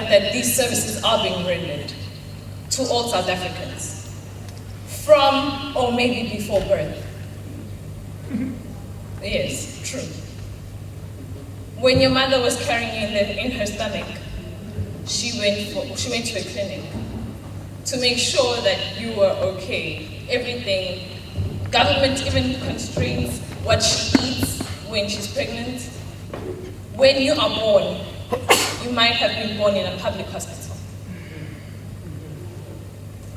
that these services are being rendered to all South Africans from or maybe before birth. Yes, true. When your mother was carrying you in her stomach, she went to a clinic to make sure that you were okay. Everything, government even constrains what she eats when she's pregnant. When you are born, you might have been born in a public hospital.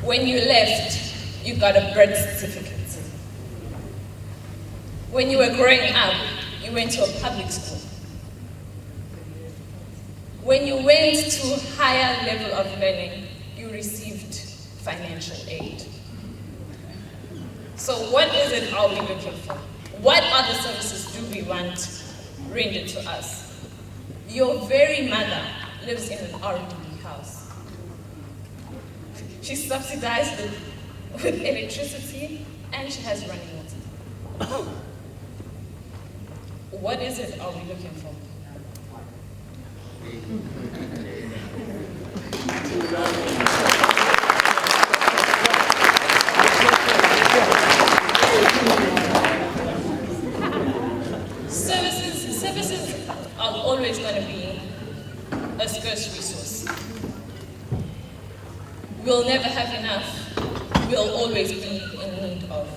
When you left, you got a birth certificate. When you were growing up, you went to a public school. When you went to higher level of learning, you received financial aid. So what is it are we looking for? What other services do we want rendered to us? Your very mother lives in an RDB house. She's subsidized with electricity and she has running water. What is it are we looking for? Services are always going to be a scarce resource. We'll never have enough. We'll always be in need of.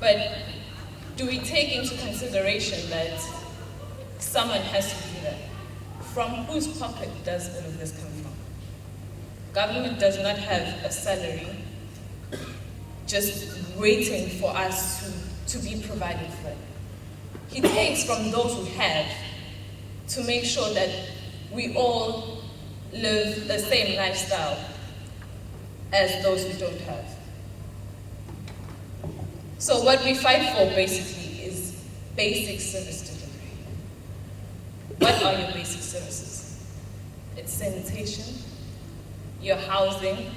But do we take into consideration that someone has to do that? From whose pocket does all of this come from? Government does not have a salary just waiting for us to be provided for. He takes from those who have to make sure that we all live the same lifestyle as those who don't have. So what we fight for basically is basic service delivery. What are your basic services? It's sanitation, your housing,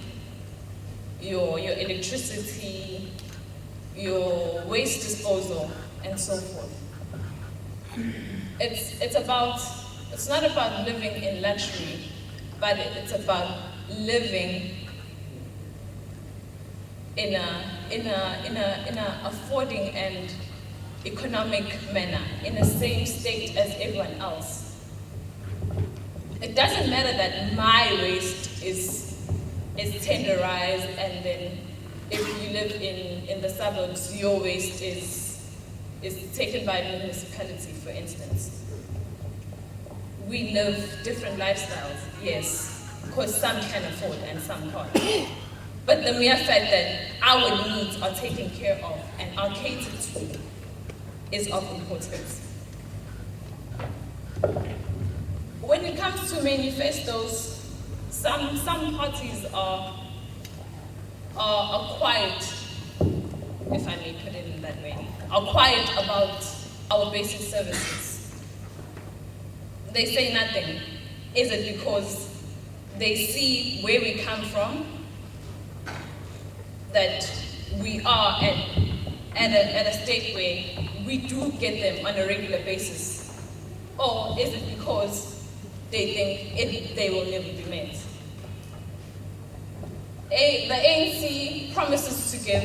your electricity, your waste disposal, and so forth. It's not about living in luxury, but it's about living in a affording and economic manner, in the same state as everyone else. It doesn't matter that my waste is tenderized, and then if you live in the suburbs, your waste is taken by the municipality, for instance. We live different lifestyles, yes, because some can afford and some can't. But the mere fact that our needs are taken care of and are catered to is of importance. When it comes to manifestos, some parties are quiet, if I may put it in that way, are quiet about our basic services. They say nothing. Is it because they see where we come from, that we are at a state where we do get them on a regular basis? Or is it because they think they will never be met? The ANC promises to give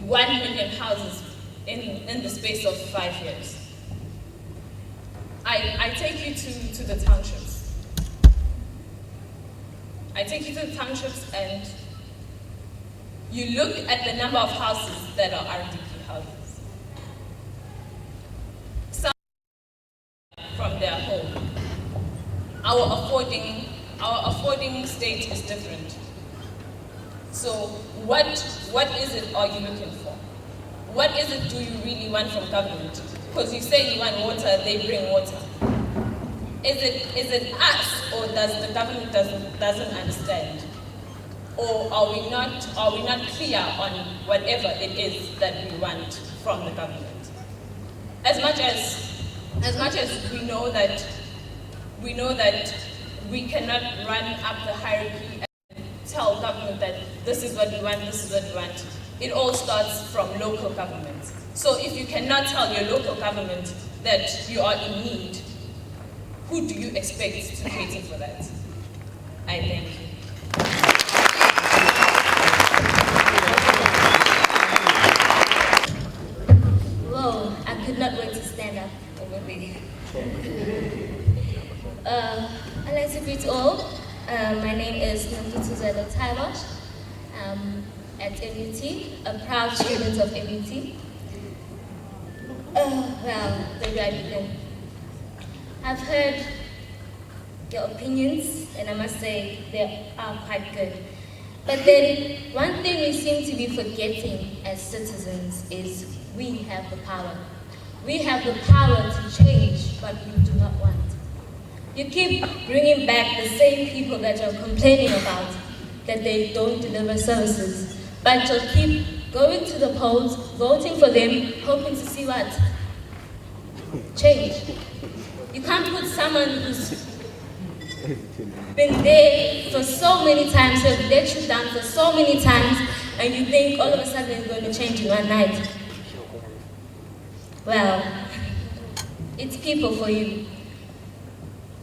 1 million houses in the space of 5 years. I take you to the townships. I take you to the townships and you look at the number of houses that are RDP houses. Some from their home. Our affording state is different. So what is it are you looking for? What is it do you really want from government? Because you say you want water, they bring water. Is it us, or does the government doesn't understand? Or are we not clear on whatever it is that we want from the government? As much as we know that we cannot run up the hierarchy and tell government that this is what we want, this is what we want. It all starts from local government. So if you cannot tell your local government that you are in need, who do you expect to cater for that? I thank you. Whoa, I could not wait to stand up over there. I'd like to greet all. My name is M.U.T. At M.U.T, a proud student of M.U.T. Well, where do I begin? I've heard your opinions, and I must say they are quite good. But then, one thing we seem to be forgetting as citizens is we have the power. We have the power to change what we do not want. You keep bringing back the same people that you're complaining about, that they don't deliver services, but you'll keep going to the polls, voting for them, hoping to see what? Change. You can't put someone who's been there for so many times, who have let you down for so many times, and you think all of a sudden it's going to change in one night. Well, it's people for you.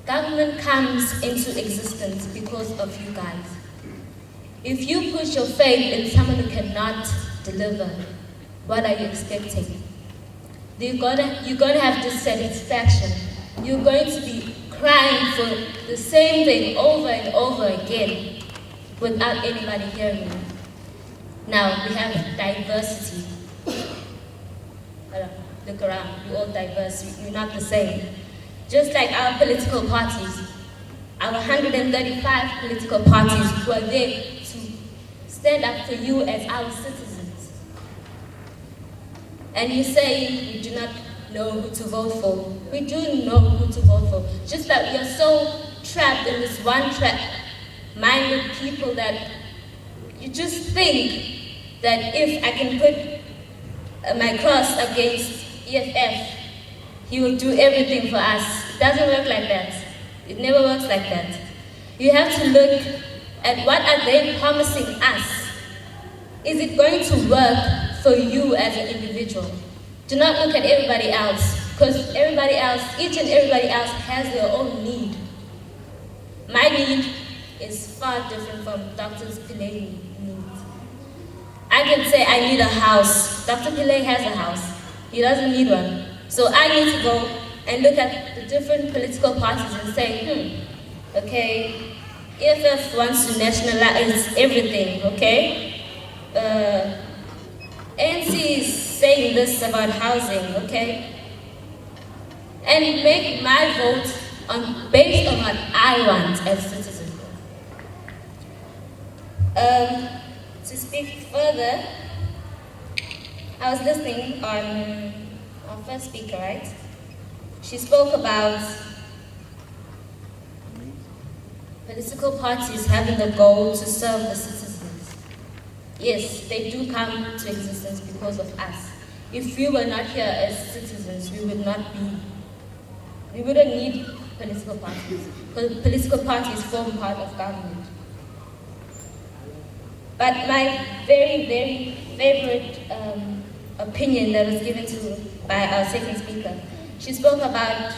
Government comes into existence because of you guys. If you put your faith in someone who cannot deliver, what are you expecting? You're gonna have dissatisfaction. You're going to be crying for the same thing over and over again without anybody hearing you. Now, we have diversity. Look around, we're all diverse, we're not the same. Just like our political parties, our 135 political parties who are there to stand up for you as our citizens. And you say you do not know who to vote for. We do know who to vote for. Just that we are so trapped in this one trap-minded people that you just think that if I can put my cross against EFF, he will do everything for us. It doesn't work like that. It never works like that. You have to look at what are they promising us. Is it going to work for you as an individual? Do not look at everybody else, because everybody else, each and everybody else has their own need. My need is far different from Dr. Pilay's needs. I can say I need a house. Dr. Pillay has a house. He doesn't need one. So I need to go and look at the different political parties and say, okay, EFF wants to nationalize everything, okay? ANC is saying this about housing, okay? And make my vote based on what I want as a citizen. To speak further, I was listening on our first speaker, right? She spoke about political parties having the goal to serve the citizens. Yes, they do come to existence because of us. If we were not here as citizens, we wouldn't need political parties, because political parties form part of government. But my very, very favorite opinion that was given by our second speaker, she spoke about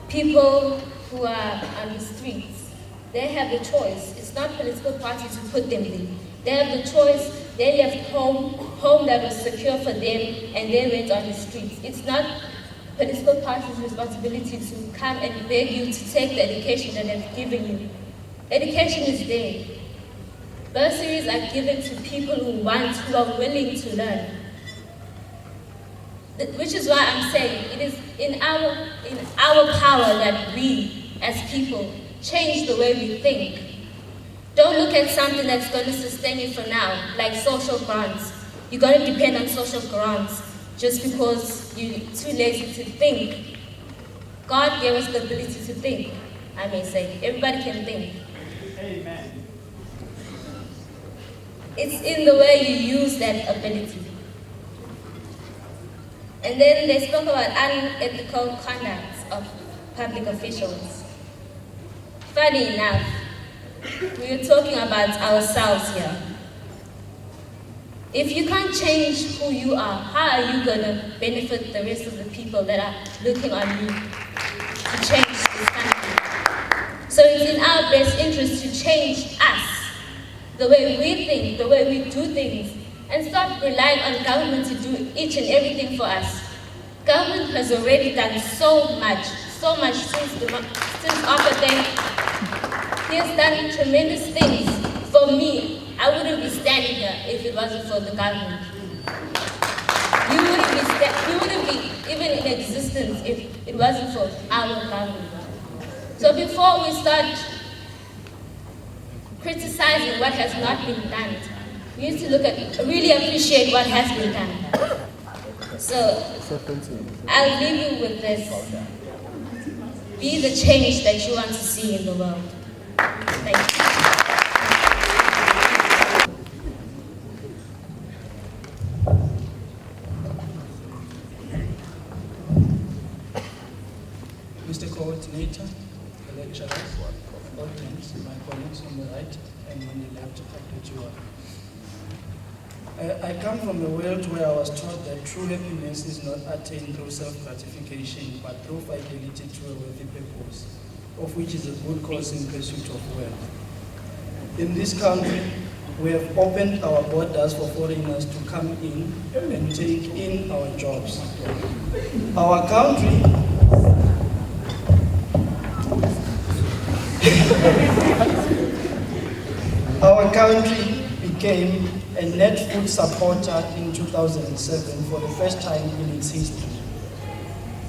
people who are on the streets. They have the choice. It's not political parties who put them there. They have the choice. They left home that was secure for them, and they went on the streets. It's not political parties' responsibility to come and beg you to take the education that they've given you. Education is there. Bursaries are given to people who are willing to learn. Which is why I'm saying it is in our power that we, as people, change the way we think. Don't look at something that's going to sustain you for now, like social grants. You're going to depend on social grants just because you're too lazy to think. God gave us the ability to think, I may say. Everybody can think. Amen. It's in the way you use that ability. And then they spoke about unethical conduct of public officials. Funny enough, we were talking about ourselves here. If you can't change who you are, how are you going to benefit the rest of the people that are looking on you to change our best interest to change us, the way we think, the way we do things, and stop relying on government to do each and everything for us. Government has already done so much since apartheid. He has done tremendous things. For me, I wouldn't be standing here if it wasn't for the government. You wouldn't be even in existence if it wasn't for our government. So before we start criticizing what has not been done, we need to really appreciate what has been done. So I'll leave you with this. Be the change that you want to see in the world. Thank you. Mr. Coordinator, the lecturers, audience, my colleagues on the right and on the left, I come from a world where I was taught that true happiness is not attained through self-gratification, but through fidelity to a worthy purpose, of which is a good cause in pursuit of wealth. In this country, we have opened our borders for foreigners to come in and take in our jobs. Our country Our country became a net food supporter in 2007 for the first time in its history.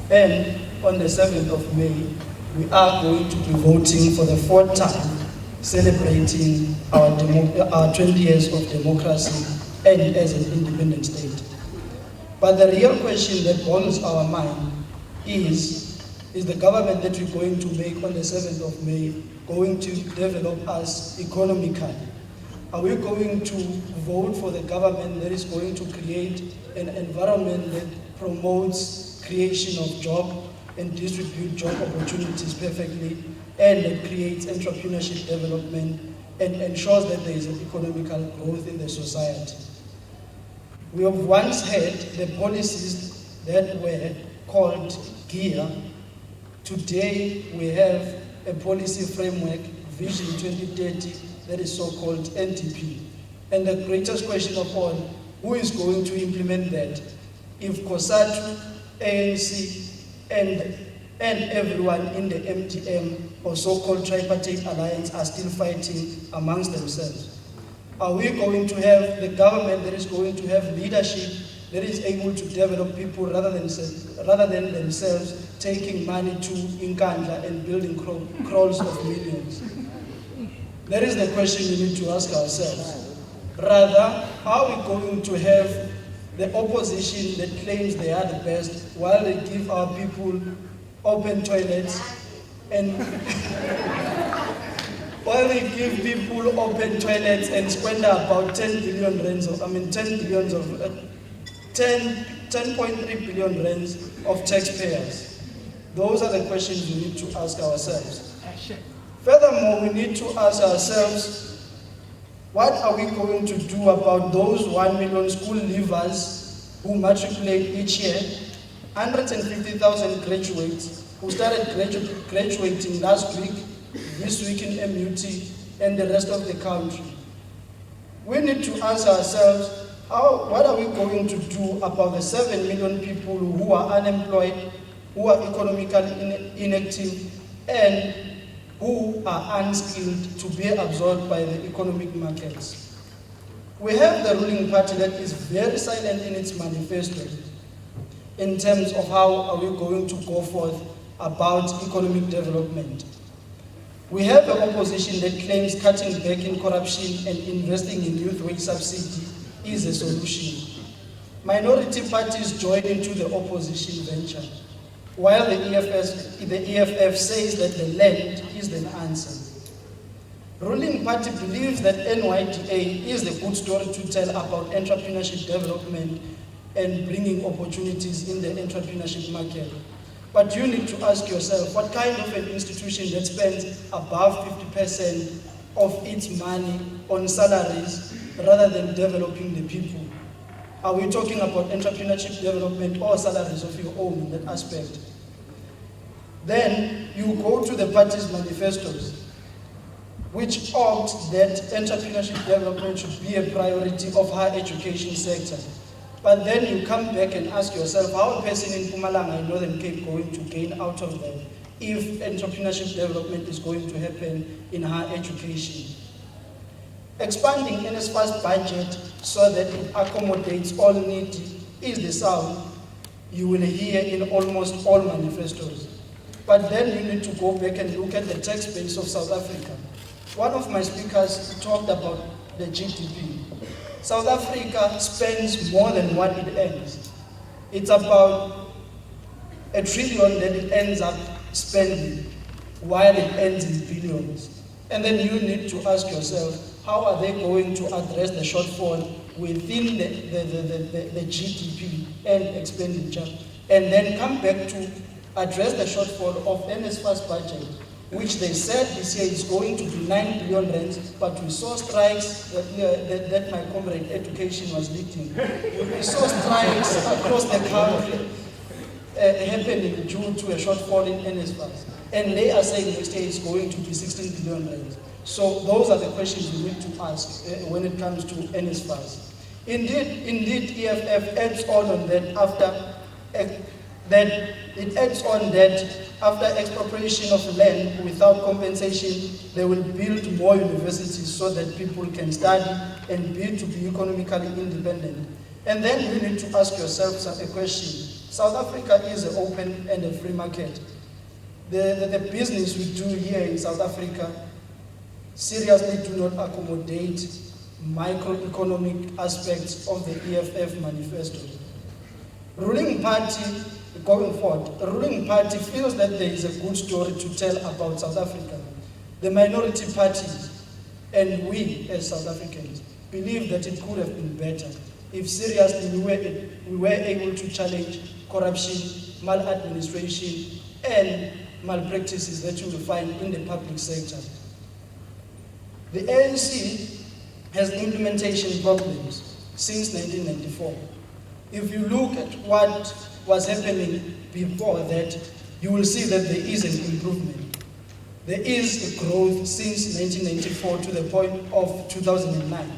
And on the 7th of May, we are going to be voting for the fourth time, celebrating our 20 years of democracy and as an independent state. But the real question that boggles our mind is the government that we're going to make on the 7th of May going to develop us economically? Are we going to vote for the government that is going to create an environment that promotes creation of jobs and distribute job opportunities perfectly, and that creates entrepreneurship development and ensures that there is an economical growth in the society? We have once had the policies that were called GEAR. Today we have a policy framework, Vision 2030, that is so-called NTP. And the greatest question of all, who is going to implement that? If COSATU, ANC, and everyone in the MTM or so-called tripartite alliance are still fighting amongst themselves? Are we going to have the government that is going to have leadership that is able to develop people rather than themselves taking money to Inkandla and building crores of millions? That is the question we need to ask ourselves. Rather, how are we going to have the opposition that claims they are the best while they give our people open toilets and while they give people open toilets and spend about 10 billion rands of, 10.3 billion rands of taxpayers? Those are the questions we need to ask ourselves. Furthermore, we need to ask ourselves, what are we going to do about those 1 million school leavers who matriculate each year, 150,000 graduates who started graduating last week, this week in M.U.T, and the rest of the country? We need to ask ourselves, what are we going to do about the 7 million people who are unemployed, who are economically inactive, and who are unskilled to be absorbed by the economic markets? We have the ruling party that is very silent in its manifesto in terms of how are we going to go forth about economic development. We have an opposition that claims cutting back in corruption and investing in youth wage subsidy is a solution. Minority parties join into the opposition venture, while the EFF says that the land is the answer. Ruling party believes that NYDA is the good story to tell about entrepreneurship development and bringing opportunities in the entrepreneurship market. But you need to ask yourself, what kind of an institution that spends above 50% of its money on salaries rather than developing the people? Are we talking about entrepreneurship development or salaries of your own in that aspect? Then you go to the party's manifestos. which opted that entrepreneurship development should be a priority of higher education sector. But then you come back and ask yourself, how a person in Mpumalanga and Northern Cape going to gain out of that if entrepreneurship development is going to happen in higher education? Expanding NSFAS budget so that it accommodates all needs is the sound you will hear in almost all manifestos. But then you need to go back and look at the tax base of South Africa. One of my speakers talked about the GDP. South Africa spends more than what it earns. It's about $1 trillion that it ends up spending, while it ends in billions. And then you need to ask yourself, how are they going to address the shortfall within the GDP and expenditure? And then come back to address the shortfall of NSFAS budget, which they said this year is going to be 9 billion rands, but we saw strikes that my comrade Education was leading. We saw strikes across the country happening due to a shortfall in NSFAS. And they are saying next year it's going to be 16 billion rands. So those are the questions we need to ask when it comes to NSFAS. Indeed, EFF adds on that after expropriation of land without compensation, they will build more universities so that people can study and build to be economically independent. And then you need to ask yourself a question. South Africa is an open and a free market. The business we do here in South Africa seriously do not accommodate microeconomic aspects of the EFF manifesto. Ruling party, going forward, the ruling party feels that there is a good story to tell about South Africa. The minority parties and we as South Africans believe that it could have been better if seriously we were able to challenge corruption, maladministration, and malpractices that you will find in the public sector. The ANC has implementation problems since 1994. If you look at what was happening before that, you will see that there is an improvement. There is a growth since 1994 to the point of 2009.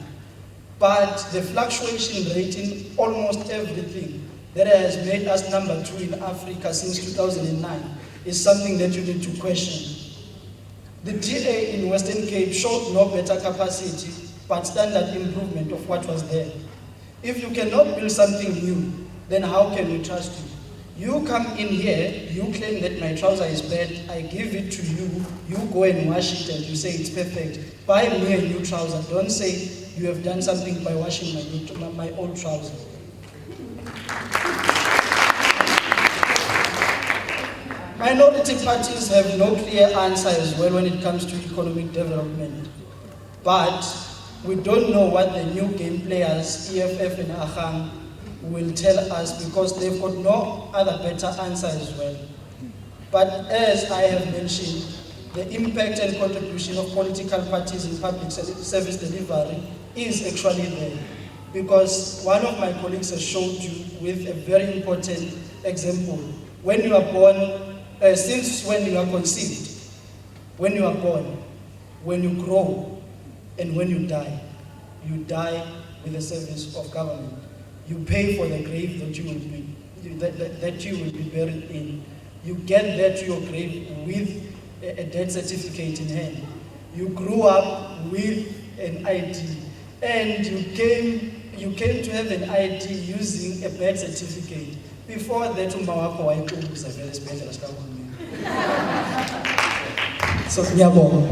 But the fluctuation rate in almost everything that has made us number 2 in Africa since 2009 is something that you need to question. The DA in Western Cape showed no better capacity, but standard improvement of what was there. If you cannot build something new, then how can we trust you? You come in here, you claim that my trouser is bad, I give it to you, you go and wash it and you say it's perfect. Buy me a new trouser. Don't say you have done something by washing my old trouser. Minority parties have no clear answer as well when it comes to economic development. But we don't know what the new game players, EFF and Ahang, will tell us because they've got no other better answer as well. But as I have mentioned, the impact and contribution of political parties in public service delivery is actually there. Because one of my colleagues has showed you with a very important example. When you are born, since when you are conceived, when you are born, when you grow, and when you die with the service of government. You pay for the grave that you will be buried in. You get there to your grave with a death certificate in hand. You grew up with an ID, and you came to have an ID using a birth certificate. Before that, umawako wayequbuza vele esibhedlela sikahulumeni. So ngiyabonga.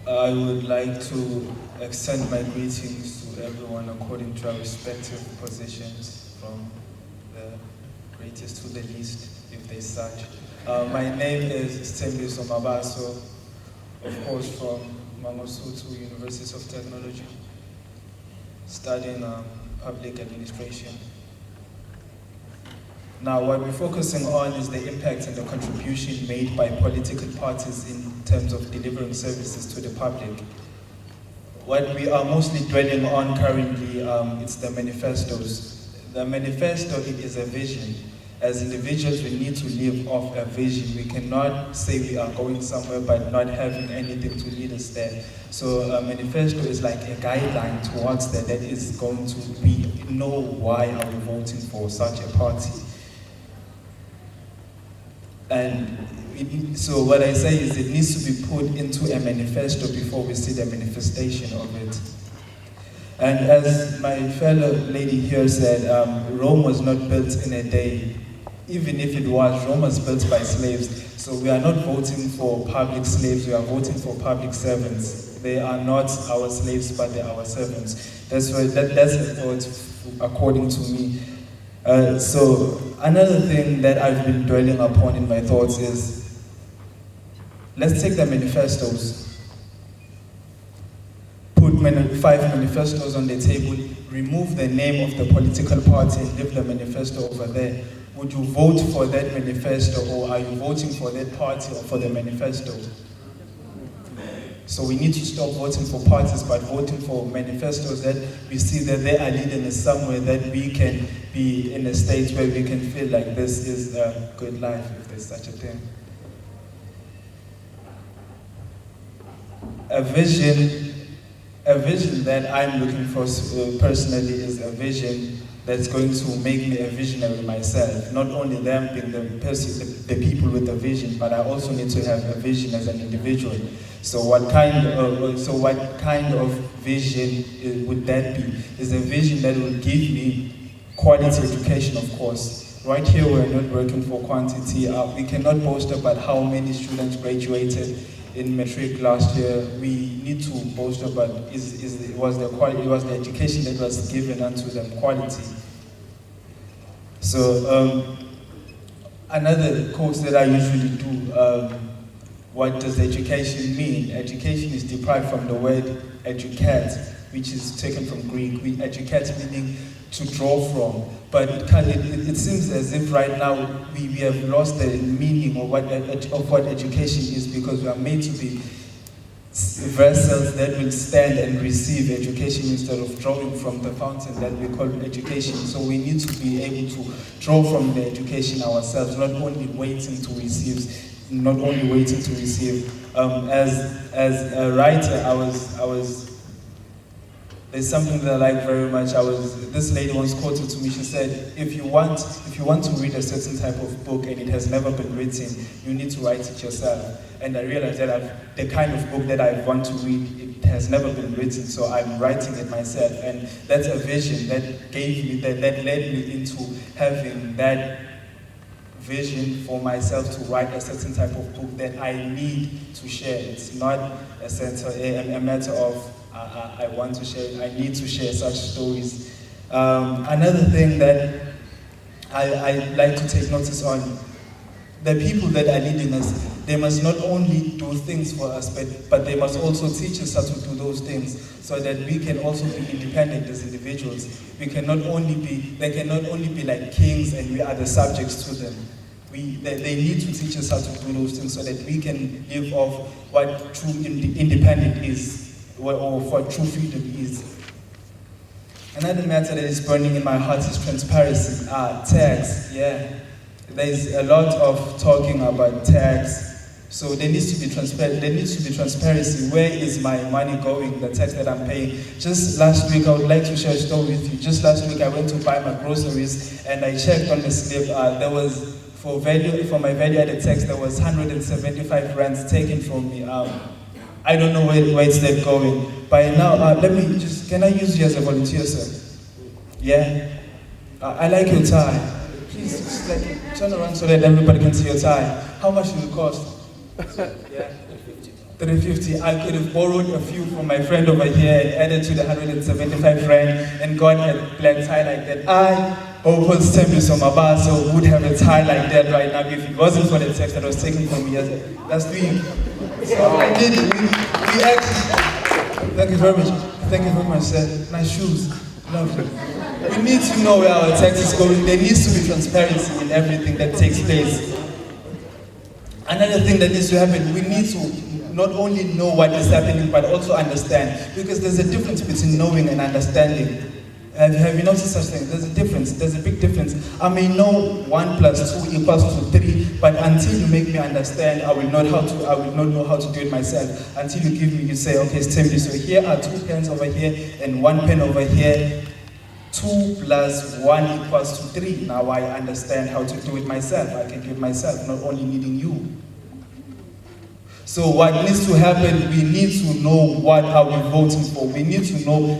I would like to extend my greetings to everyone according to our respective positions, from the greatest to the least, if there's such. My name is Stembiso Mabaso, of course from Mangosuthu University of Technology, studying public administration. Now, what we're focusing on is the impact and the contribution made by political parties in terms of delivering services to the public. What we are mostly dwelling on currently, it's the manifestos. The manifesto, it is a vision. As individuals, we need to live off a vision. We cannot say we are going somewhere but not having anything to lead us there. So a manifesto is like a guideline towards that is going to be, know why are we voting for such a party. And so what I say is it needs to be put into a manifesto before we see the manifestation of it. And as my fellow lady here said, Rome was not built in a day. Even if it was, Rome was built by slaves. So we are not voting for public slaves, we are voting for public servants. They are not our slaves, but they are our servants. That's a thought according to me. So another thing that I've been dwelling upon in my thoughts is, let's take the manifestos. Put 5 manifestos on the table, remove the name of the political party and leave the manifesto over there. Would you vote for that manifesto, or are you voting for that party or for the manifesto? So we need to stop voting for parties, but voting for manifestos that we see that they are leading us somewhere, that we can be in a state where we can feel like this is a good life, if there's such a thing. A vision that I'm looking for personally is a vision that's going to make me a visionary myself. Not only them being the people with a vision, but I also need to have a vision as an individual. So what kind of vision would that be? Is a vision that will give me quality education, of course. Right here, we're not working for quantity. We cannot boast about how many students graduated in matric last year. We need to boast about was the education that was given unto them quality. So another course that I usually do, what does education mean? Education is derived from the word educate, which is taken from Greek. Educate meaning to draw from, but it seems as if right now we have lost the meaning of what education is, because we are made to be vessels that will stand and receive education instead of drawing from the fountain that we call education. So we need to be able to draw from the education ourselves, not only waiting to receive. As a writer, I was there's something that I like very much. This lady once quoted to me. She said, if you want to read a certain type of book and it has never been written, you need to write it yourself. And I realized that the kind of book that I want to read, it has never been written, so I'm writing it myself. And that's a vision that led me into having that vision for myself to write a certain type of book that I need to share. It's not a matter of I want to share it. I need to share such stories. Another thing that I like to take notice on, the people that are leading us, they must not only do things for us, but they must also teach us how to do those things, so that we can also be independent as individuals. They cannot only be like kings and we are the subjects to them. They need to teach us how to do those things so that we can live off what true independence is, or what true freedom is. Another matter that is burning in my heart is transparency. Tax, yeah. There's a lot of talking about tax. So there needs to be transparency. Where is my money going, the tax that I'm paying? Just last week, I would like to share a story with you. Just last week, I went to buy my groceries and I checked on the slip. There was, for my value-added tax, there was 175 rands taken from me. I don't know where it's there going. By now, can I use you as a volunteer, sir? Yeah? I like your tie. Please, just turn around so that everybody can see your tie. How much did it cost? Yeah, $350. I could have borrowed a few from my friend over here and added to the 175 rand and got a black tie like that. I, Opal Stempis on my bar, so would have a tie like that right now if it wasn't for the text that was taken from me last week. So I did it. We actually, thank you very much. Thank you very much, sir. Nice shoes. Lovely. We need to know where our tax is going. There needs to be transparency in everything that takes place. Another thing that needs to happen, we need to not only know what is happening, but also understand. Because there's a difference between knowing and understanding. Have you noticed such thing? There's a difference. There's a big difference. I may know 1 + 2 = 3, but until you make me understand, I will not know how to do it myself. Until you give me, you say, okay, Stembi, so here are 2 pens over here and 1 pen over here. 2 + 1 = 3. Now I understand how to do it myself. I can do it myself, not only needing you. So what needs to happen, we need to know what are we voting for. We need to know,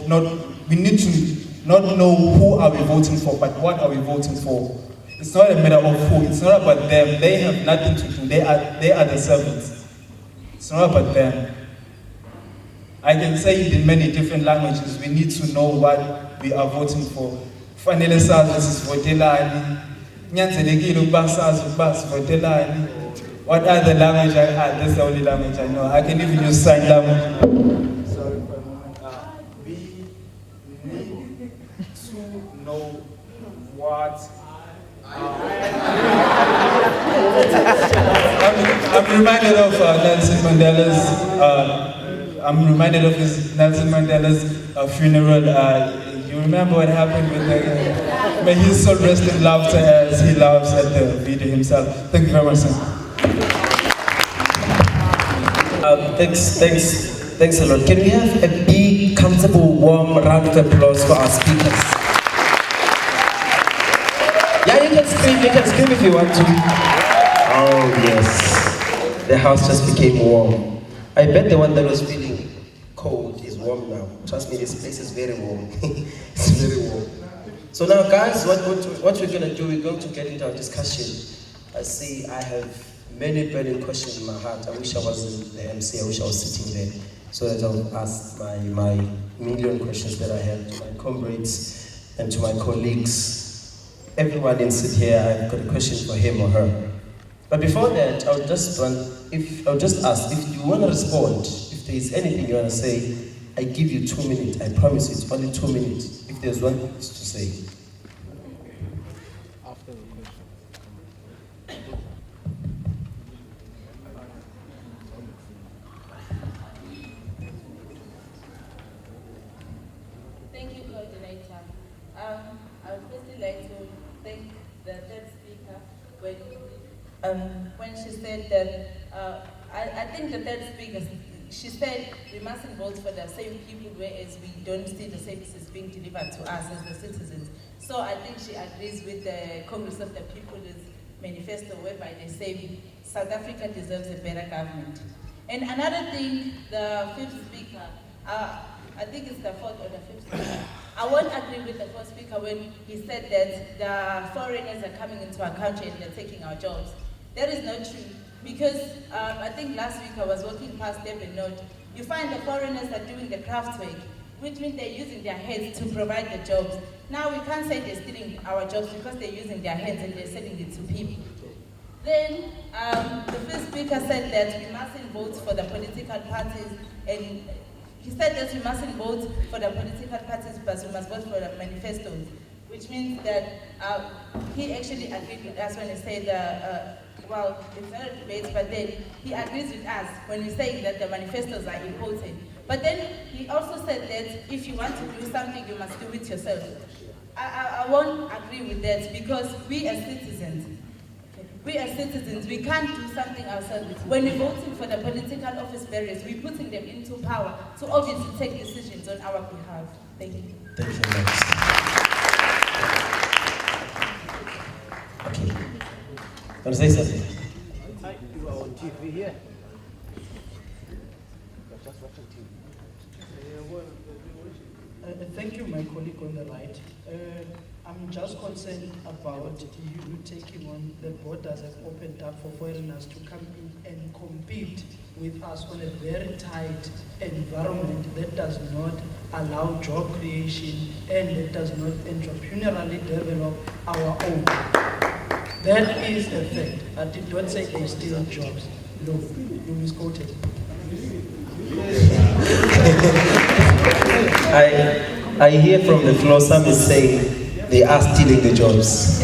not know who are we voting for, but what are we voting for. It's not a matter of who, it's not about them. They have nothing to do, they are the servants. It's not about them. I can say it in many different languages. We need to know what we are voting for. Fanele sazi sisivotelani. Nyanzelekile ukuba sazi ukuba sivotelani. What other language I had? That's the only language I know. I can even use sign language. Sorry for a moment. We need to know what. I'm reminded of Nelson Mandela's. I'm reminded of Nelson Mandela's funeral. You remember what happened with the? May his soul rest in laughter as he laughs at the video himself. Thank you very much, sir. Thanks a lot. Can we have a big, comfortable, warm round of applause for our speakers? Yeah, you can scream if you want to. Oh yes, the house just became warm. I bet the one that was feeling cold is warm now. Trust me, this place is very warm. It's very warm. So now guys, what we're gonna do, we're going to get into our discussion. I see I have many burning questions in my heart. I wish I wasn't the MC, I wish I was sitting there so that I would ask my million questions that I have to my comrades and to my colleagues. Everyone in sit here, I've got a question for him or her. But before that, I'll just ask if you want to respond, if there is anything you want to say, I give you 2 minutes. I promise you, it's only 2 minutes. If there's one thing to say. Thank you, coordinator. I would firstly like to thank the third speaker when she said that, I think the third speaker, she said we mustn't vote for the same people whereas we don't see the services being delivered to us as the citizens. So I think she agrees with the Congress of the People's manifesto whereby they say South Africa deserves a better government. And another thing, the fifth speaker, I think it's the fourth or the fifth speaker. I won't agree with the fourth speaker when he said that the foreigners are coming into our country and they're taking our jobs. That is not true. Because I think last week I was walking past Devon Note. You find the foreigners are doing the craft work, which means they're using their heads to provide the jobs. Now we can't say they're stealing our jobs because they're using their hands and they're selling it to people. Then the first speaker said that we mustn't vote for the political parties, and he said that we mustn't vote for the political parties, but we must vote for the manifestos, which means that he actually agreed with us when he said, well, it's not a debate, but then he agrees with us when we say that the manifestos are important. But then he also said that if you want to do something, you must do it yourself. I won't agree with that because we as citizens, we can't do something ourselves. When we're voting for the political office bearers, we're putting them into power to obviously take decisions on our behalf. Thank you. Thank you very much. Okay. Want to say something? You are on TV here. Thank you, my colleague on the right. I'm just concerned about you taking on the borders have opened up for foreigners to come in and compete with us on a very tight environment that does not allow job creation and that does not entrepreneurially develop our own. That is a fact. I did not say they steal jobs. No, you misquoted. I hear from the floor some is saying they are stealing the jobs.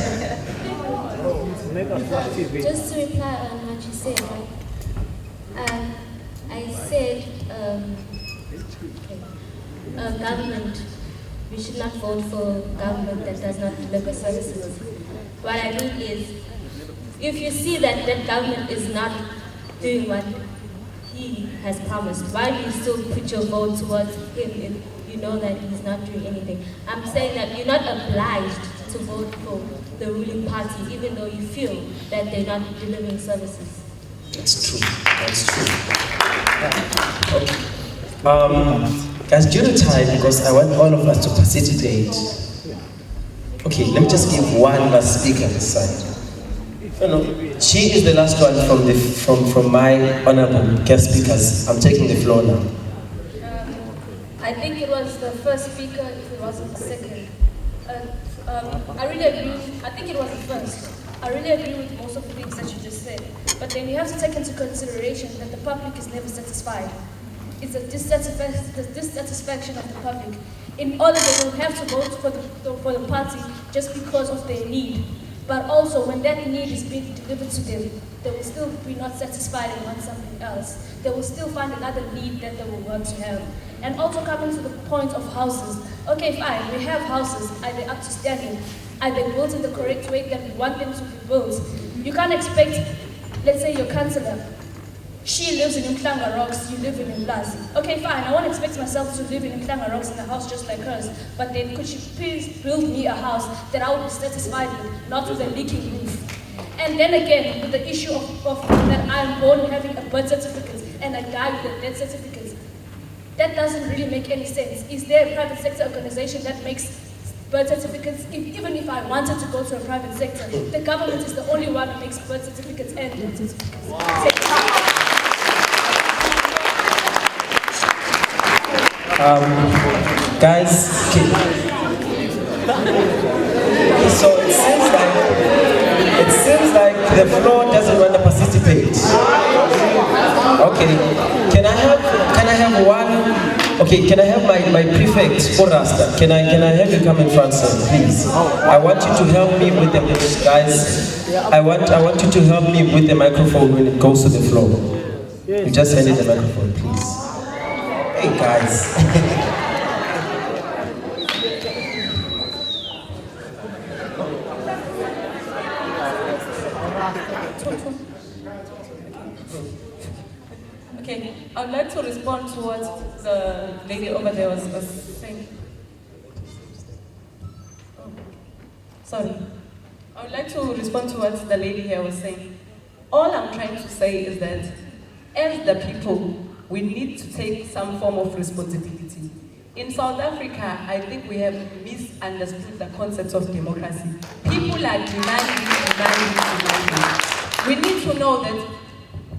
Just to reply on what you said, right? I said government we should not vote for government that does not deliver services. What I mean is, if you see that that government is not doing what he has promised, why do you still put your vote towards him if you know that he's not doing anything? I'm saying that you're not obliged to vote for the ruling party, even though you feel that they're not delivering services. That's true. That's true. Guys, due to time, because I want all of us to participate. Okay, let me just give one last speaker this side. No, she is the last one from my honorable guest speakers. I'm taking the floor now. I think it was the first speaker, if it wasn't the second. I really agree. I think it was the first. I really agree with most of the things that you just said. But then you have to take into consideration that the public is never satisfied. It's a dissatisfaction of the public. In order they will have to vote for the party just because of their need. But also when that need is being delivered to them, they will still be not satisfied and want something else. They will still find another need that they will want to have. And also coming to the point of houses. Okay, fine, we have houses. Are they up to standing? Are they built in the correct way that we want them to be built? You can't expect, let's say your councillor, she lives in Mklanga Rocks, you live in Mlazi. Okay, fine, I won't expect myself to live in Mklanga Rocks in a house just like hers, but then could she please build me a house that I would be satisfied with, not with a leaking roof? And then again, with the issue of that I'm born having a birth certificate and a guy with a death certificate, that doesn't really make any sense. Is there a private sector organization that makes birth certificates? Even if I wanted to go to a private sector, the government is the only one who makes birth certificates and death certificates. Guys, so it seems like the floor doesn't want to participate. Okay, can I have one? Okay, can I have my prefect, Orasta? Can I have you come in front, sir, please? I want you to help me with the guys. I want you to help me with the microphone when it goes to the floor. You just hand it the microphone, please. Hey guys. Okay, I would like to respond to what the lady over there was saying. Oh, sorry. I would like to respond to what the lady here was saying. All I'm trying to say is that as the people, we need to take some form of responsibility. In South Africa, I think we have misunderstood the concept of democracy. People are demanding. We need to know that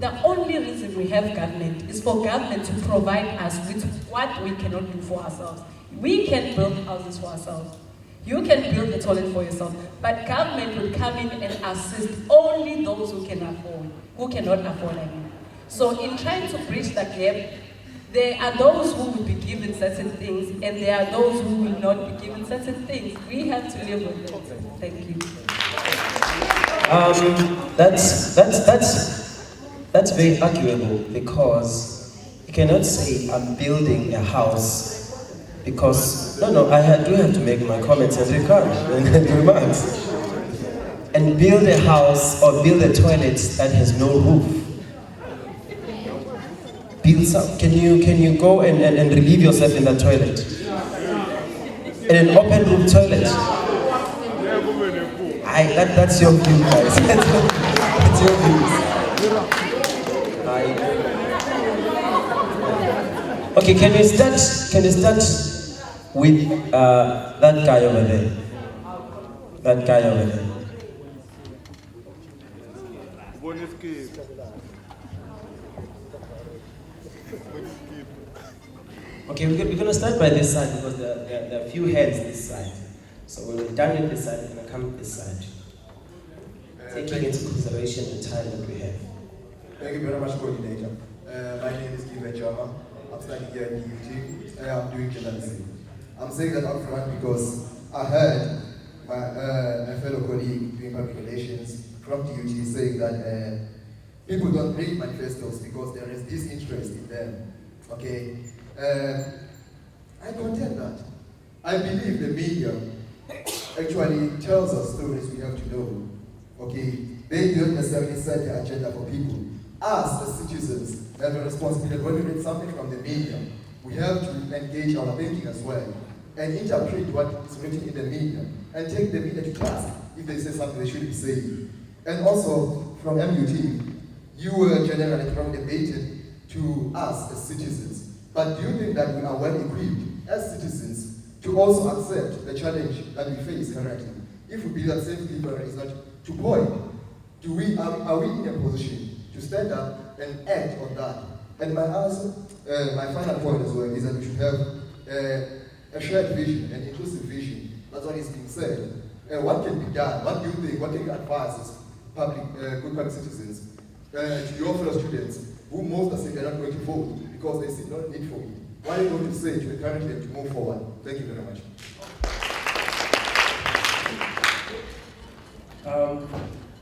the only reason we have government is for government to provide us with what we cannot do for ourselves. We can build houses for ourselves. You can build a toilet for yourself, but government will come in and assist only those who can afford, who cannot afford anything. So in trying to bridge the gap, there are those who will be given certain things, and there are those who will not be given certain things. We have to live with it. Thank you. That's very arguable, because you cannot say I'm building a house because I do have to make my comments and remarks. And build a house or build a toilet that has no roof. Build some. Can you go and relieve yourself in that toilet? In an open roof toilet. That's your view, guys. That's your views. Okay, can you start with that guy over there? That guy over there. Okay, we're going to start by this side because there are a few heads this side. So when we're done with this side, we're going to come with this side. Taking into consideration the time that we have. Thank you very much, Coordinator. My name is Kiva Chama. I'm studying here at D.U.T. I'm doing journalism. I'm saying that up front because I heard my fellow colleague doing public relations from D.U.T. saying that people don't read manifestos because there is disinterest in them. Okay? I contend that. I I believe the media actually tells us stories we have to know. Okay, they don't necessarily set the agenda for people. Us as citizens have a responsibility. When we read something from the media, we have to engage our thinking as well and interpret what is written in the media and take the media to task if they say something they shouldn't be saying. And also from M.U.T, you were generally from debated to us as citizens. But do you think that we are well equipped as citizens to also accept the challenge that we face currently? If we believe that safety is not to point, are we in a position to stand up and act on that? And my answer, my final point as well is that we should have a shared vision, an inclusive vision. That's what is being said. What can be done? What do you think? What can you advise as good public citizens to your fellow students who most are saying they're not going to vote because they see no need for it? What are you going to say to encourage them to move forward? Thank you very much.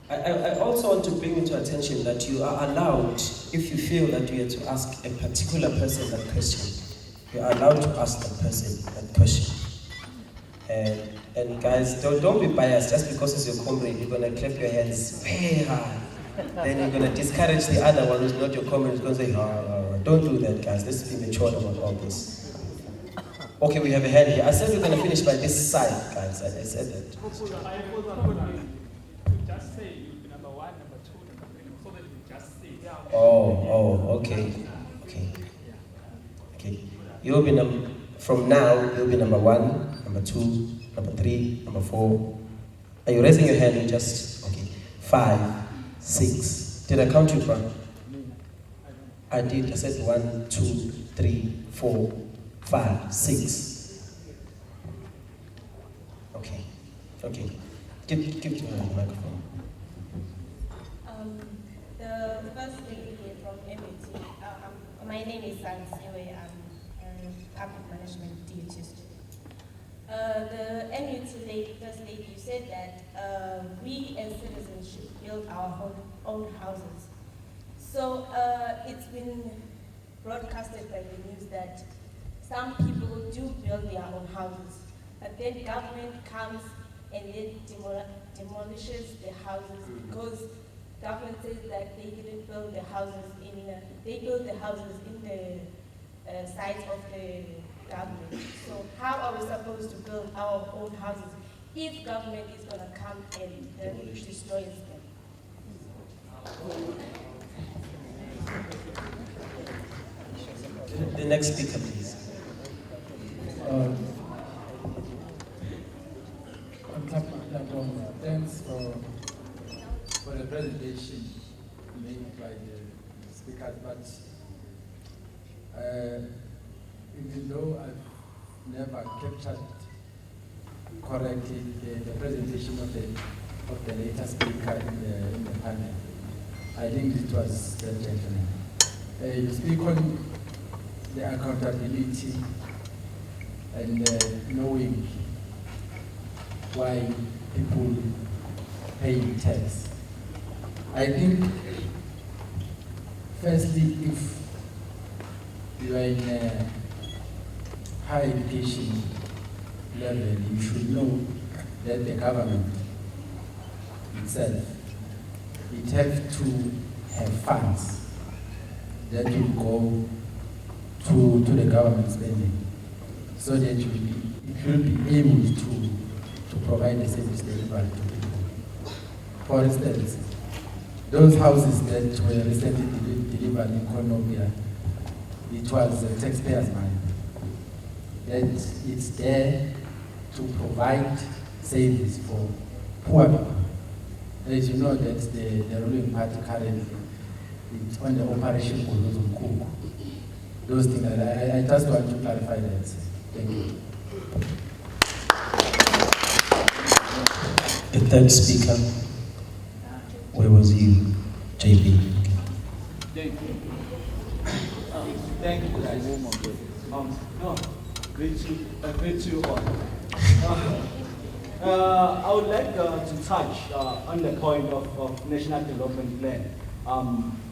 I also want to bring into attention that you are allowed, if you feel that you have to ask a particular person that question, you are allowed to ask that person that question. And guys, don't be biased. Just because it's your comrade, you're going to clap your hands way high. Then you're going to discourage the other one who's not your comrade, who's going to say, don't do that, guys. Let's be mature about all this. Okay, we have a hand here. I said we're going to finish by this side, guys. I said that. Just say you'll be number 1, number 2, number 3, so that you just say. Okay. You'll be from now, you'll be number 1, number 2, number 3, number 4. Are you raising your hand? You just, okay. 5, 6. Did I count you, bro? I did. I said 1, 2, 3, 4, 5, 6. Okay. Give to her the microphone. The first lady here from M.U.T. My name is Sansiwe. I'm a public management D.U.T student. The M.U.T. first lady, you said that we as citizens should build our own houses. So it's been broadcasted by the news that some people do build their own houses, but then government comes and it demolishes the houses because government says that they didn't build the houses they built the houses in the sites of the government. So how are we supposed to build our own houses if government is going to come and destroy them? The next speaker, please. Thanks for the presentation made by the speakers, but even though I've never captured correctly the presentation of the later speaker in the panel, I think it was the gentleman. You speak on the accountability and knowing why people pay tax. I think, firstly, if you are in a high education level, you should know that the government itself, it has to have funds that will go to the government spending, so that it will be able to provide the service delivered to people. For instance, those houses that were recently delivered in Colombia, it was taxpayers' money. That it's there to provide service for poor people. As you know that the ruling party currently is on the Operation Cook. Those things, I just want to clarify that. Thank you. The third speaker, where was you, JP? Thank you. Thank you, guys. Great to you all. I would like to touch on the point of National Development Plan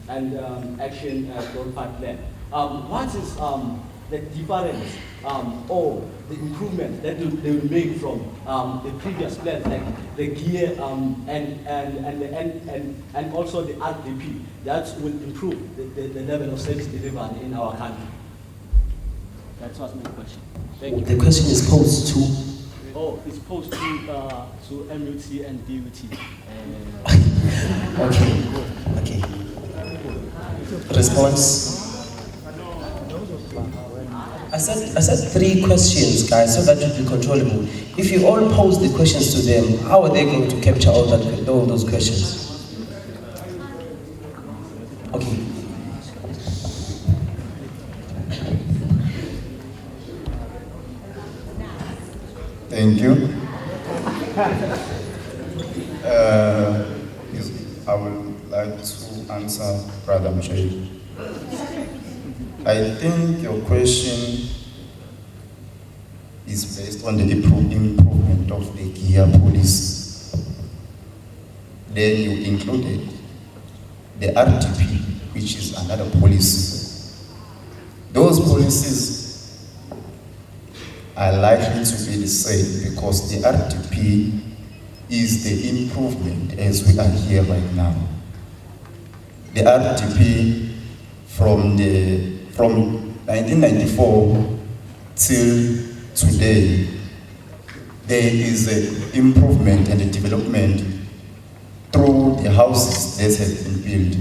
and Action Growth Plan. What is the difference or the improvement that they will make from the previous plans, like the gear and also the RDP, that will improve the level of service delivery in our country. That was my question. Thank you. The question is posed to. Oh, it's posed to M.U.T and D.U.T. Okay. Response. I said 3 questions, guys, so that would be controllable. If you all pose the questions to them, how are they going to capture all those questions? Okay. Thank you. I would like to answer Brother Mjay. I think your question is based on the improvement of the gear policy. Then you included the RTP, which is another policy. Those policies are likely to be the same because the RTP is the improvement as we are here right now. The RTP from 1994 till today, there is an improvement and a development through the houses that have been built,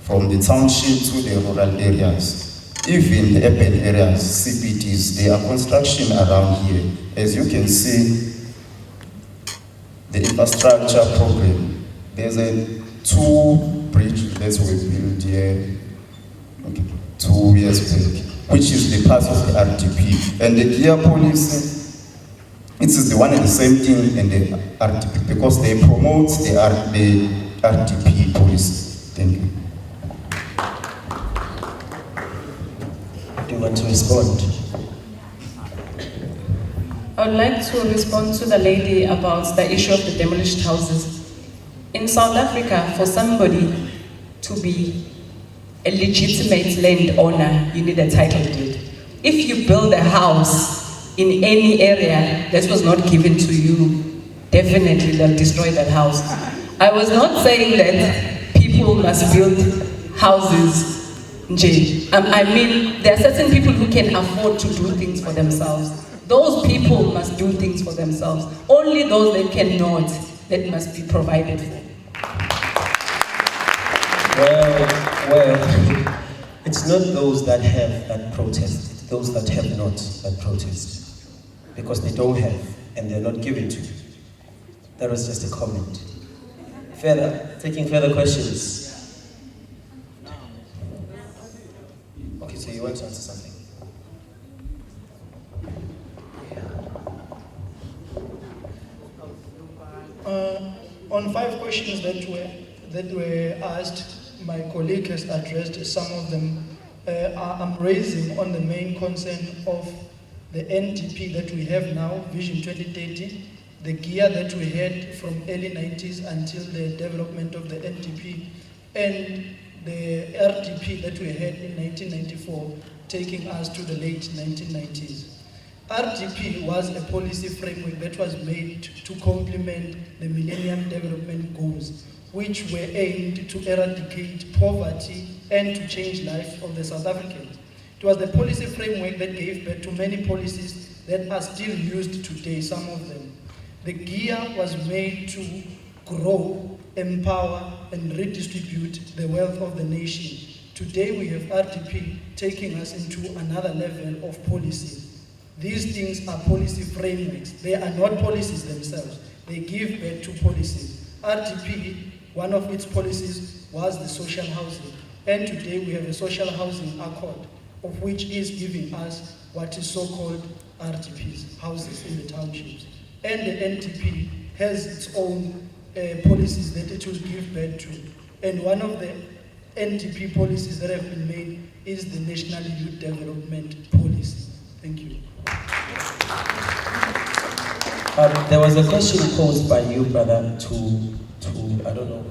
from the township to the rural areas. Even the urban areas, CBDs, there are construction around here. As you can see, the infrastructure program, there's 2 bridges that were built here 2 years back, which is the part of the RTP. And the gear policy, it is the one and the same thing in the RTP because they promote the RTP policy. Thank you. Do you want to respond? I would like to respond to the lady about the issue of the demolished houses. In South Africa, for somebody to be a legitimate landowner, you need a title deed. If you build a house in any area that was not given to you, definitely they'll destroy that house. I was not saying that people must build houses. I mean, there are certain people who can afford to do things for themselves. Those people must do things for themselves. Only those that cannot, that must be provided for. Well, it's not those that have that protest, it's those that have not that protest. Because they don't have, and they're not given to. That was just a comment. Taking further questions. Okay, so you want to answer something? On 5 questions that were asked, my colleague has addressed some of them. I'm raising on the main concern of the NTP that we have now, Vision 2030, the gear that we had from early 90s until the development of the NTP, and the RTP that we had in 1994, taking us to the late 1990s. RTP was a policy framework that was made to complement the Millennium Development Goals, which were aimed to eradicate poverty and to change life of the South Africans. It was the policy framework that gave birth to many policies that are still used today, some of them. The gear was made to grow, empower, and redistribute the wealth of the nation. Today we have RTP taking us into another level of policy. These things are policy frameworks. They are not policies themselves. They give birth to policies. RTP, one of its policies was the social housing. And today we have a social housing accord, of which is giving us what is so-called RTPs, houses in the townships. And the NTP has its own policies that it will give birth to. And one of the NTP policies that have been made is the National Youth Development Policy. Thank you. There was a question posed by you, brother, to I don't know who.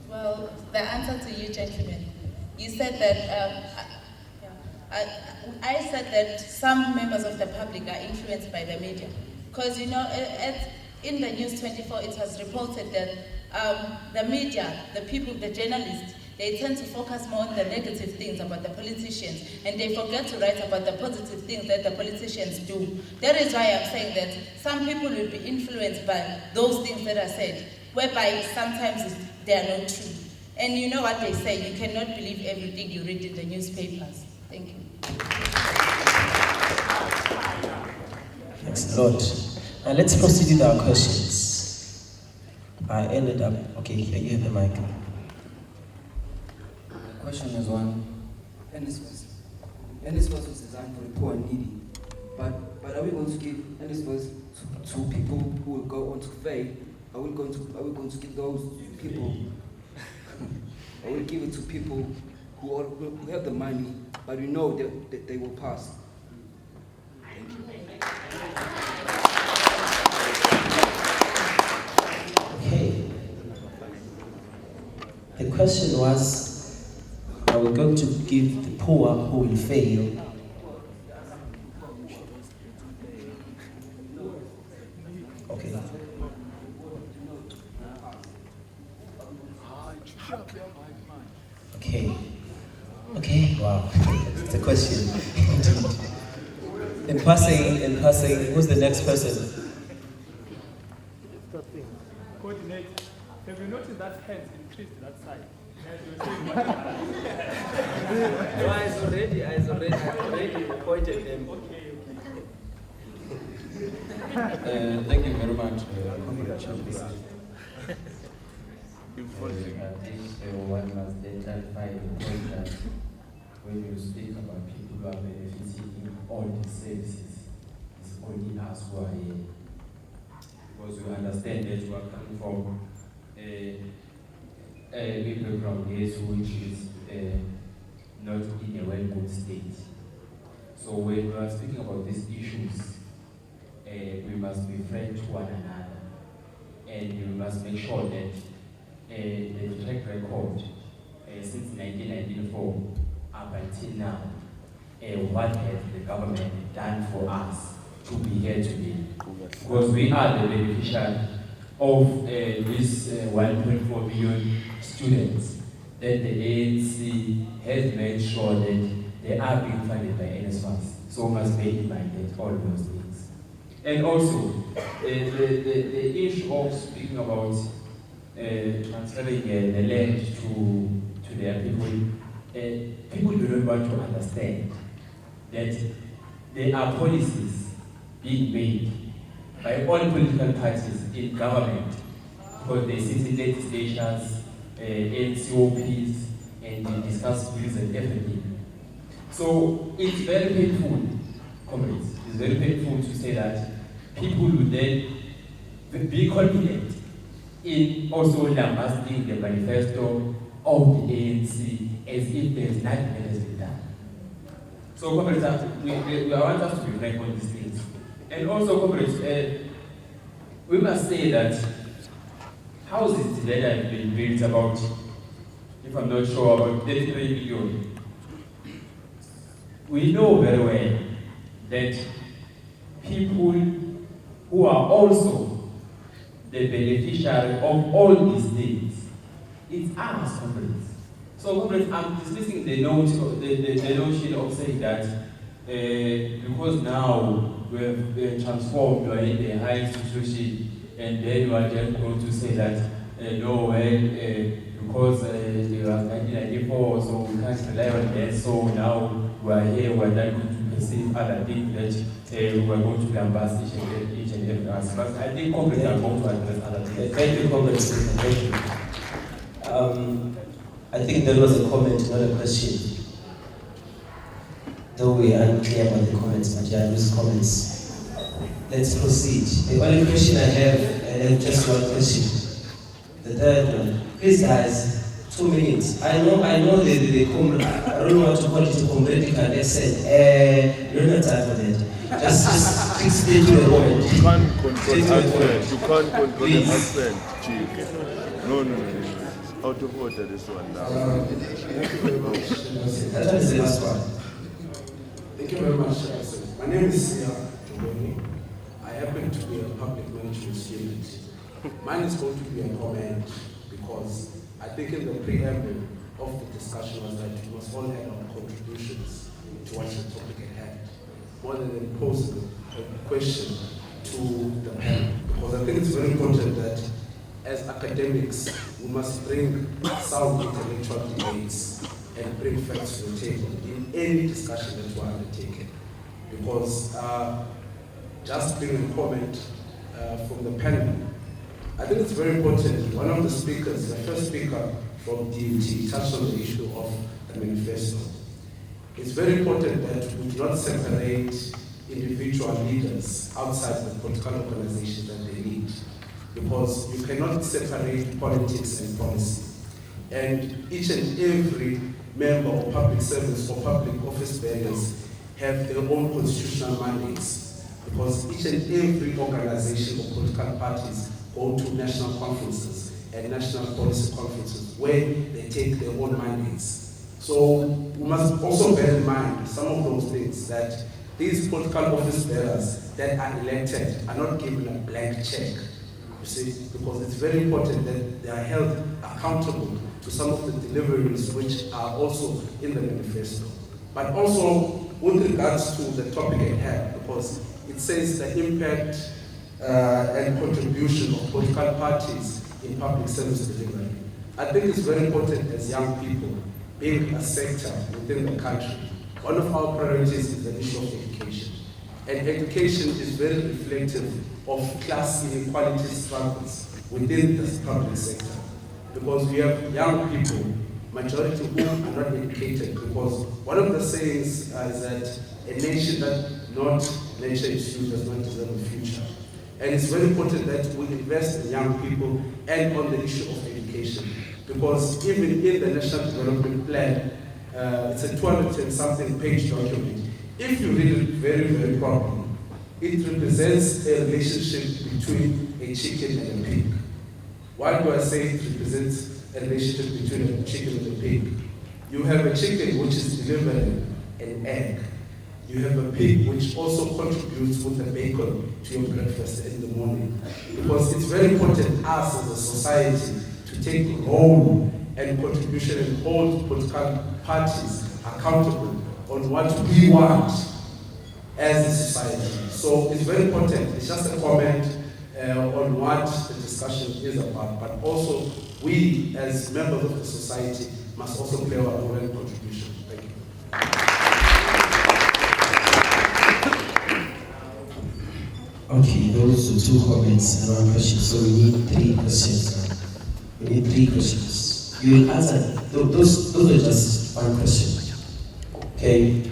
Well, Well, the answer to you, gentlemen, you said that, I said that some members of the public are influenced by the media. Because, you know, in the News 24, it has reported that the media, the people, the journalists, they tend to focus more on the negative things about the politicians, and they forget to write about the positive things that the politicians do. That is why I'm saying that some people will be influenced by those things that are said, whereby sometimes they are not true. And you know what they say, you cannot believe everything you read in the newspapers. Thank you. Thanks a lot. Let's proceed with our questions. I ended up, okay, here you have the mic. Question is one. NSFAS was designed for the poor and needy, but are we going to give NSFAS to people who will go on to fail? Are we going to give those people? Or we give it to people who have the money, but we know that they will pass? Thank you. Okay. The question was, are we going to give the poor who will fail? Okay. Okay, wow. It's a question. In passing, who's the next person? Coordinate. Have you noticed that hands increased that side? I already pointed them. Okay. Thank you very much. One must then clarify the point that when you speak about people who are benefiting in all these services, it's only us who are here. Because we understand that you are coming from a background which is not in a well-good state. So when we are speaking about these issues, we must be friends to one another, and we must make sure that the track record since 1994 up until now, what has the government done for us to be here today? Because we are the beneficiary of this 1.4 million students that the ANC has made sure that they are being funded by NSFAS. So we must bear in mind that all those things. And also, the issue of speaking about transferring the land to their people, people do not want to understand that there are policies being made by all political parties in government, because they sit in legislatures, NCOPs, and they discuss bills and everything. So it's very painful, comrades, it's very painful to say that people would then be confident in also lambasting the manifesto of the ANC as if there is nothing that has been done. So, comrades, we want us to be frank on these things. And also, comrades, we must say that houses that have been built about, if I'm not sure, about 33 million. We know very well that people who are also the beneficiary of all these things, it's us, comrades. So, comrades, I'm dismissing the notion of saying that because now we have transformed, you are in a high institution, and then you are just going to say that no way, because it was 1994, so we can't rely on that. So now we are here, we are not going to perceive other things that we are going to lambast each and every aspect. But I think comrades are going to address other things. Thank you, comrades. Thank you. I think that was a comment, not a question. Though we are unclear about the comments, but yeah, those comments. Let's proceed. The only question I have just one question. The third one. Please, guys, 2 minutes. I know the comrade, I don't know what to call it, a comradical accent. You don't have time for that. Just stay to the point. You can't control accent. You can't control the accent, Chief. No. How to vote this one now? Thank you very much. That is the last one. Thank you very much, Chairperson. My name is M.U.T. I happen to be a public management student. Mine is going to be a comment because I think in the preamble of the discussion was that it was all had our contributions towards the topic at hand, more than posing a question to the panel. Because I think it's very important that as academics, we must bring sound intellectual debates and bring facts to the table in any discussion that we're undertaking. Because just bring a comment from the panel, I think it's very important. One of the speakers, the first speaker from D.U.T, touched on the issue of the manifesto. It's very important that we do not separate individual leaders outside the political organizations that they lead, because you cannot separate politics and policy. And each and every member of public service or public office bearers have their own constitutional mandates, because each and every organization or political parties go to national conferences and national policy conferences where they take their own mandates. So we must also bear in mind some of those things, that these political office bearers that are elected are not given a blank check, you see, because it's very important that they are held accountable to some of the deliverables which are also in the manifesto. But also with regards to the topic at hand, because it says the impact and contribution of political parties in public service delivery. I think it's very important as young people, being a sector within the country, one of our priorities is the issue of education. And education is very reflective of class inequality struggles within the public sector. Because we have young people, majority of whom are not educated, because one of the sayings is that a nation that not nurture its youth does not deserve a future. And it's very important that we invest in young people and on the issue of education. Because even in the National Development Plan, it's a 200 and something page document. If you read it very, very properly, it represents a relationship between a chicken and a pig. Why do I say it represents a relationship between a chicken and a pig? You have a chicken which is delivering an egg. You have a pig which also contributes with the bacon to your breakfast in the morning. Because it's very important us as a society to take role and contribution and hold political parties accountable on what we want as a society. So it's very important. It's just a comment on what the discussion is about, but also we as members of the society must also play our role and contribution. Thank you. Okay, those are 2 comments and 1 question. So we need 3 questions now. We need 3 questions. You will answer. Those are just 1 question. Okay.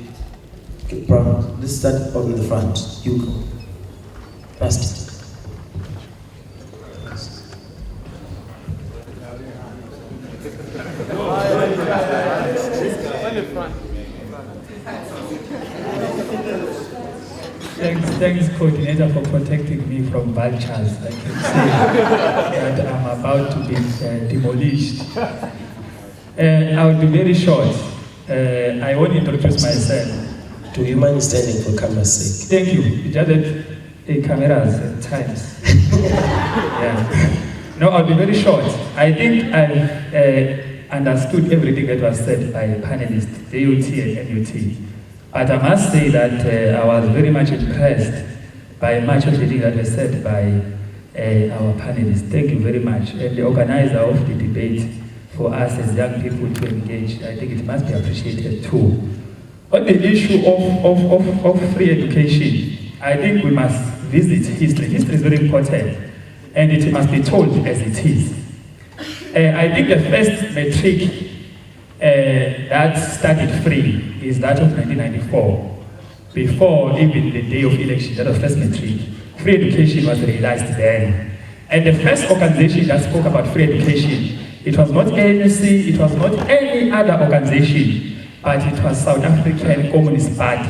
Brown, let's start on the front. You go. First. Thanks, coordinator, for protecting me from vultures. I can say that I'm about to be demolished. I will be very short. I want to introduce myself. Do you mind standing for camera's sake? Thank you. Just the cameras at times. Yeah. No, I'll be very short. I think I've understood everything that was said by panelists, D.U.T and M.U.T. But I must say that I was very much impressed by much of the things that was said by our panelists. Thank you very much. And the organizer of the debate, for us as young people to engage, I think it must be appreciated too. On the issue of free education, I think we must visit history. History is very important, and it must be told as it is. I think the first metric that started free is that of 1994. Before even the day of election, that was first metric, free education was realized then. And the first organization that spoke about free education, it was not ANC, it was not any other organization, but it was South African Communist Party.